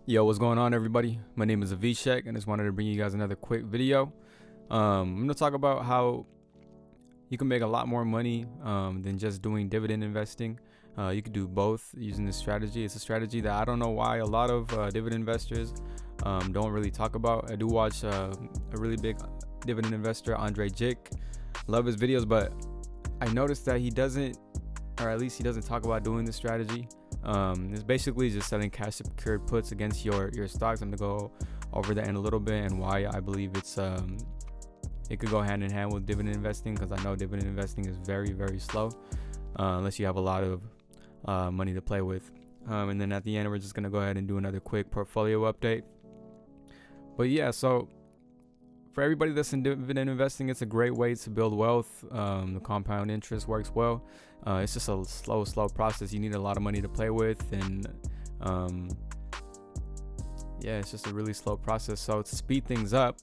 Yo, what's going on, everybody? My name is Avishek, and I just wanted to bring you guys another quick video. I'm going to talk about how you can make a lot more money than just doing dividend investing. You could do both using this strategy. It's a strategy that I don't know why a lot of dividend investors don't really talk about. I do watch a really big dividend investor, Andrei Jikh. Love his videos, but I noticed that he doesn't, or at least he doesn't talk about doing this strategy. It's basically just selling cash secured puts against your stocks. I'm gonna go over that in a little bit and why I believe it could go hand in hand with dividend investing, because I know dividend investing is very slow unless you have a lot of money to play with. And then at the end, we're just gonna go ahead and do another quick portfolio update. But yeah, so for everybody that's in dividend investing, it's a great way to build wealth. The compound interest works well. It's just a slow process. You need a lot of money to play with, and yeah, it's just a really slow process. So to speed things up,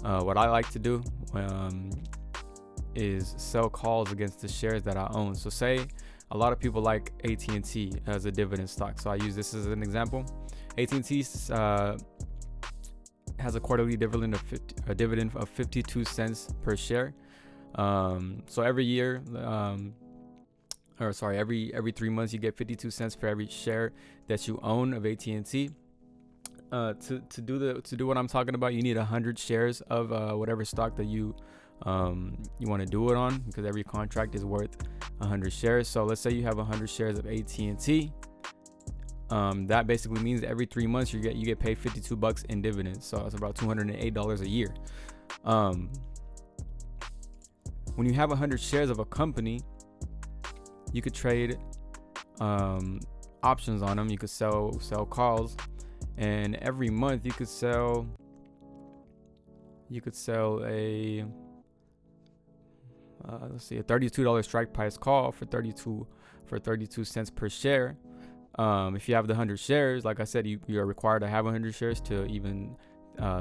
what I like to do is sell calls against the shares that I own. So say a lot of people like AT&T as a dividend stock. So I use this as an example. AT&T has a quarterly dividend of 52 cents per share. So every year, every 3 months, you get 52 cents for every share that you own of AT&T. To do what I'm talking about, you need 100 shares of whatever stock that you want to do it on, because every contract is worth 100 shares. So let's say you have 100 shares of AT&T. That basically means every 3 months you get paid $52 in dividends. So that's about $208 a year. When you have 100 shares of a company, you could trade options on them. You could sell calls, and every month you could sell a a $32 strike price call for 32 cents per share. If you have the 100 shares, like I said, you are required to have 100 shares to even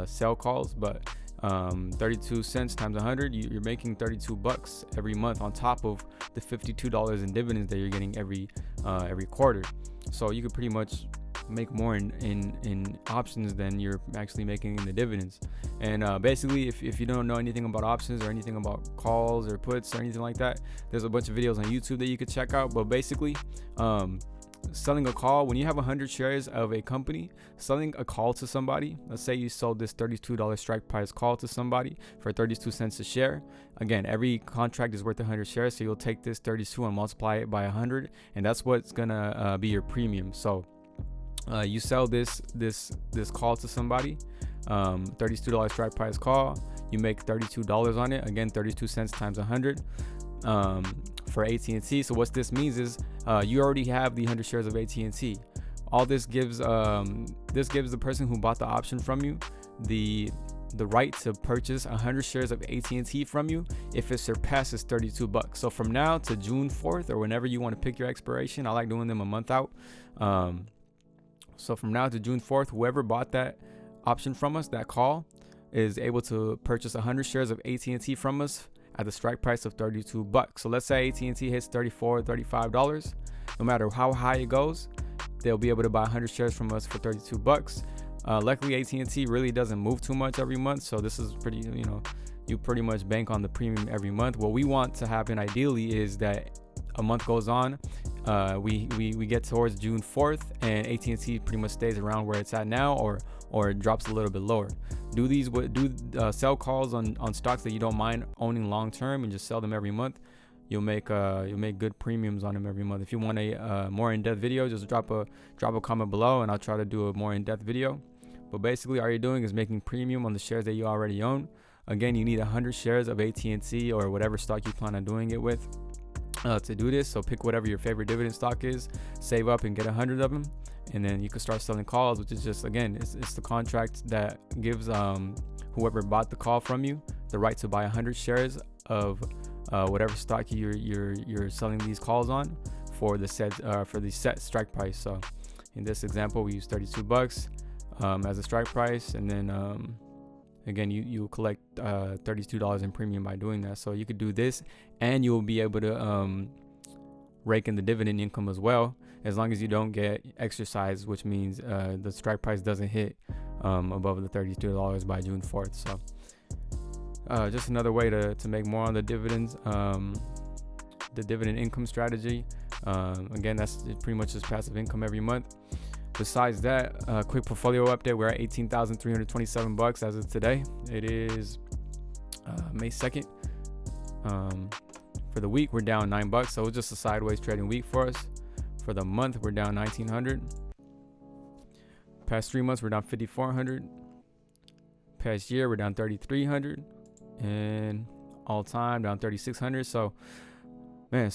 sell calls. But 32 cents times 100, you're making $32 every month on top of the $52 in dividends that you're getting every quarter. So you could pretty much make more in options than you're actually making in the dividends. And basically, if you don't know anything about options or anything about calls or puts or anything like that, there's a bunch of videos on YouTube that you could check out. But basically, selling a call, when you have 100 shares of a company, selling a call to somebody, let's say you sold this $32 strike price call to somebody for 32 cents a share. Again, every contract is worth 100 shares, so you'll take this 32 and multiply it by 100, and that's what's gonna be your premium. So you sell this call to somebody, $32 strike price call, you make $32 on it. Again, 32 cents times 100 for AT&T. So what this means is you already have the 100 shares of AT&T. All this gives the person who bought the option from you the right to purchase 100 shares of AT&T from you if it surpasses $32. So from now to June 4th, or whenever you want to pick your expiration, I like doing them a month out. So from now to June 4th, whoever bought that option from us, that call, is able to purchase 100 shares of AT&T from us at the strike price of $32. So let's say AT&T hits $34, $35. No matter how high it goes, they'll be able to buy 100 shares from us for $32. Luckily, AT&T really doesn't move too much every month, so this is pretty, you pretty much bank on the premium every month. What we want to happen ideally is that a month goes on, we get towards June 4th, and AT&T pretty much stays around where it's at now, or it drops a little bit lower. Sell calls on stocks that you don't mind owning long term, and just sell them every month. You'll make good premiums on them every month. If you want a more in-depth video, just drop a comment below, and I'll try to do a more in-depth video. But basically, all you're doing is making premium on the shares that you already own. Again, you need 100 shares of AT&T or whatever stock you plan on doing it with to do this. So pick whatever your favorite dividend stock is, save up and get 100 of them, and then you can start selling calls, which is just, again, it's the contract that gives whoever bought the call from you the right to buy 100 shares of whatever stock you're selling these calls on for the set strike price. So in this example, we use $32 as a strike price, and then again, you collect $32 in premium by doing that. So you could do this, and you'll be able to rake in the dividend income as well, as long as you don't get exercised, which means the strike price doesn't hit above the $32 by June 4th. So just another way to make more on the dividends, the dividend income strategy. Again, that's pretty much just passive income every month. Besides that, quick portfolio update. We're at $18,327 as of today. It is May 2nd. For the week, we're down $9, so it's just a sideways trading week for us. For the month, we're down $1,900. Past 3 months, we're down $5,400. Past year, we're down $3,300, and all time down $3,600. So, man,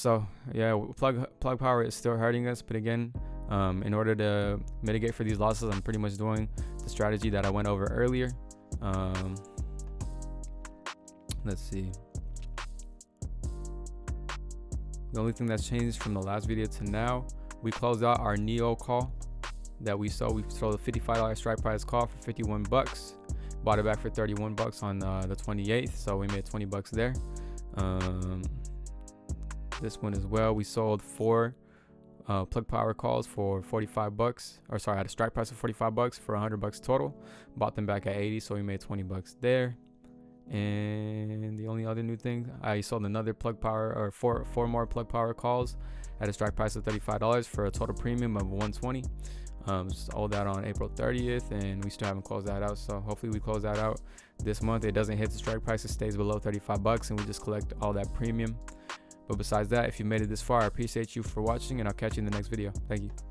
yeah, plug power is still hurting us, but again, in order to mitigate for these losses, I'm pretty much doing the strategy that I went over earlier. Let's see. The only thing that's changed from the last video to now, we closed out our Neo call that we sold. We sold a $55 strike price call for $51. Bought it back for $31 on the 28th, so we made $20 there. This one as well, we sold 4 plug power calls for $45, or sorry, at a strike price of $45 for $100 total. Bought them back at 80, so we made $20 there. And the only other new thing, I sold another plug power, or four more plug power calls at a strike price of $35 for a total premium of $120. Sold that on April 30th, and we still haven't closed that out. So hopefully we close that out this month. It doesn't hit the strike price, it stays below $35, and we just collect all that premium. But besides that, if you made it this far, I appreciate you for watching, and I'll catch you in the next video. Thank you.